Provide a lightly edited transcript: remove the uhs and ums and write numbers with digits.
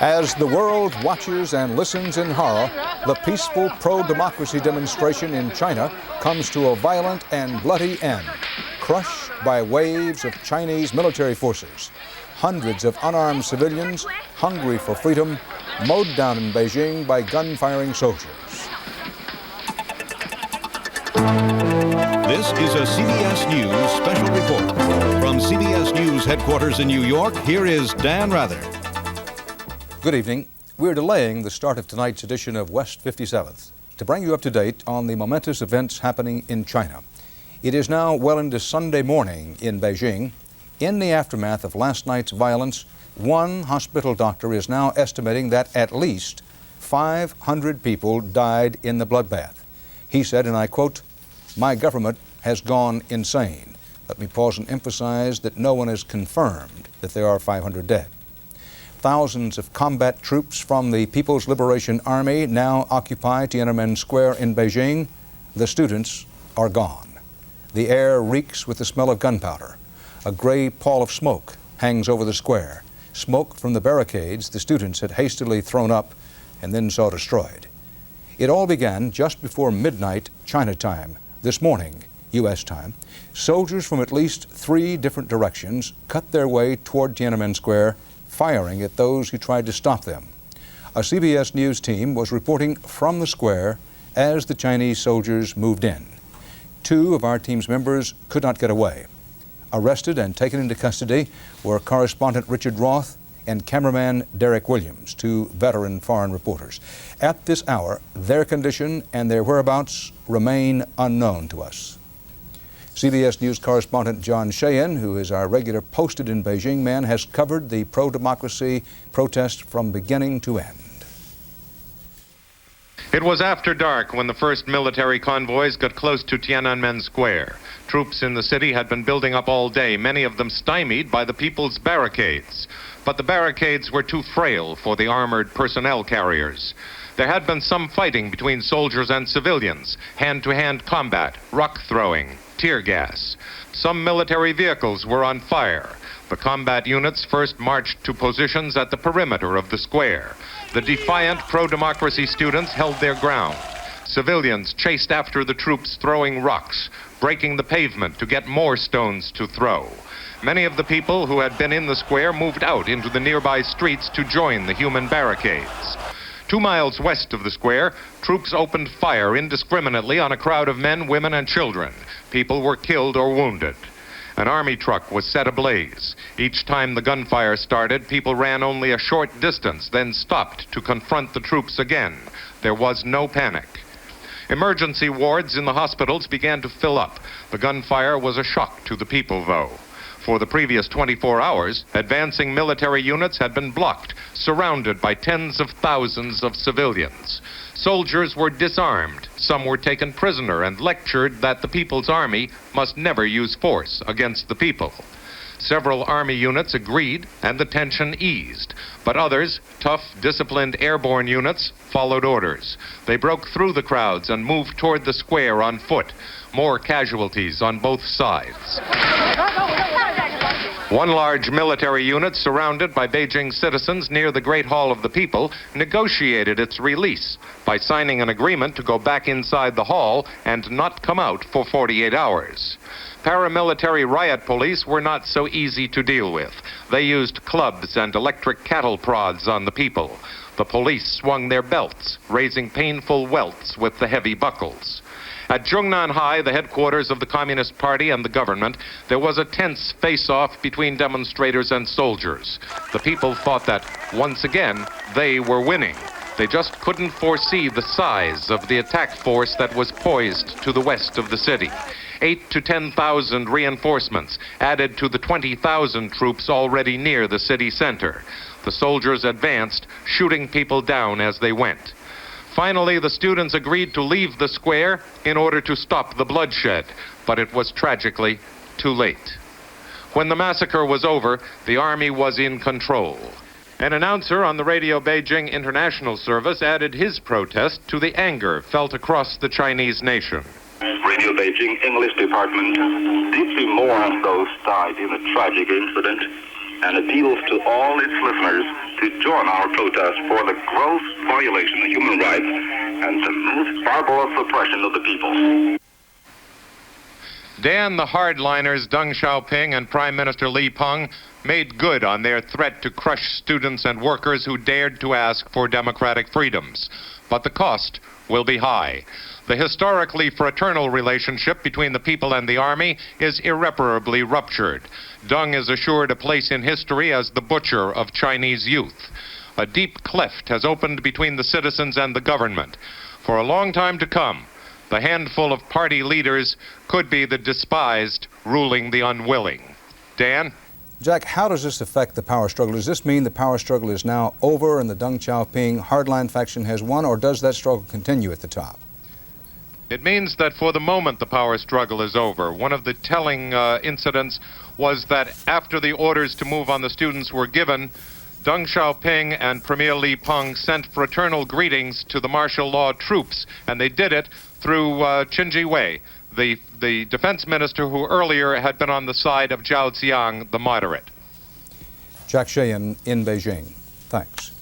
As the world watches and listens in horror, the peaceful pro-democracy demonstration in China comes to a violent and bloody end, crushed by waves of Chinese military forces. Hundreds of unarmed civilians, hungry for freedom, mowed down in Beijing by gun-firing soldiers. This is a CBS News Special Report. From CBS News headquarters in New York, here is Dan Rather. Good evening. We're delaying the start of tonight's edition of West 57th to bring you up to date on the momentous events happening in China. It is now well into Sunday morning in Beijing. In the aftermath of last night's violence, one hospital doctor is now estimating that at least 500 people died in the bloodbath. He said, and I quote, "My government has gone insane." Let me pause and emphasize that no one has confirmed that there are 500 dead. Thousands of combat troops from the People's Liberation Army now occupy Tiananmen Square in Beijing. The students are gone. The air reeks with the smell of gunpowder. A gray pall of smoke hangs over the square, smoke from the barricades the students had hastily thrown up and then saw destroyed. It all began just before midnight China time this morning, U.S. time. Soldiers from at least 3 different directions cut their way toward Tiananmen Square, firing at those who tried to stop them. A CBS News team was reporting from the square as the Chinese soldiers moved in. 2 of our team's members could not get away. Arrested and taken into custody were correspondent Richard Roth and cameraman Derek Williams, 2 veteran foreign reporters. At this hour, their condition and their whereabouts remain unknown to us. CBS News correspondent John Sheehan, who is our regular posted in Beijing man, has covered the pro-democracy protest from beginning to end. It was after dark when the first military convoys got close to Tiananmen Square. Troops in the city had been building up all day, many of them stymied by the people's barricades. But the barricades were too frail for the armored personnel carriers. There had been some fighting between soldiers and civilians, hand-to-hand combat, rock throwing, tear gas. Some military vehicles were on fire. The combat units first marched to positions at the perimeter of the square. The defiant pro-democracy students held their ground. Civilians chased after the troops, throwing rocks, breaking the pavement to get more stones to throw. Many of the people who had been in the square moved out into the nearby streets to join the human barricades. 2 miles west of the square, troops opened fire indiscriminately on a crowd of men, women, and children. People were killed or wounded. An army truck was set ablaze. Each time the gunfire started, people ran only a short distance, then stopped to confront the troops again. There was no panic. Emergency wards in the hospitals began to fill up. The gunfire was a shock to the people, though. For the previous 24 hours, advancing military units had been blocked, surrounded by tens of thousands of civilians. Soldiers were disarmed. Some were taken prisoner and lectured that the People's Army must never use force against the people. Several army units agreed, and the tension eased. But others, tough, disciplined airborne units, followed orders. They broke through the crowds and moved toward the square on foot. More casualties on both sides. One large military unit, surrounded by Beijing citizens near the Great Hall of the People, negotiated its release by signing an agreement to go back inside the hall and not come out for 48 hours. Paramilitary riot police were not so easy to deal with. They used clubs and electric cattle prods on the people. The police swung their belts, raising painful welts with the heavy buckles. At Zhongnan High, the headquarters of the Communist Party and the government, there was a tense face-off between demonstrators and soldiers. The people thought that, once again, they were winning. They just couldn't foresee the size of the attack force that was poised to the west of the city. 8,000 to 10,000 reinforcements added to the 20,000 troops already near the city center. The soldiers advanced, shooting people down as they went. Finally, the students agreed to leave the square in order to stop the bloodshed, but it was tragically too late. When the massacre was over, the army was in control. An announcer on the Radio Beijing International Service added his protest to the anger felt across the Chinese nation. Radio Beijing English Department deeply mourns those died in the tragic incident and appeals to all its listeners to join our protest for the gross violation of human rights and the most barbarous oppression of the people. Dan, the hardliners Deng Xiaoping and Prime Minister Li Peng made good on their threat to crush students and workers who dared to ask for democratic freedoms. But the cost will be high. The historically fraternal relationship between the people and the army is irreparably ruptured. Deng is assured a place in history as the butcher of Chinese youth. A deep cleft has opened between the citizens and the government. For a long time to come, the handful of party leaders could be the despised ruling the unwilling. Dan? Jack, how does this affect the power struggle? Does this mean the power struggle is now over and the Deng Xiaoping hardline faction has won, or does that struggle continue at the top? It means that for the moment the power struggle is over. One of the telling incidents was that after the orders to move on the students were given, Deng Xiaoping and Premier Li Peng sent fraternal greetings to the martial law troops, and they did it through Qin Ji Wei, the defense minister who earlier had been on the side of Zhao Ziang, the moderate. Jack Sheehan in Beijing. Thanks.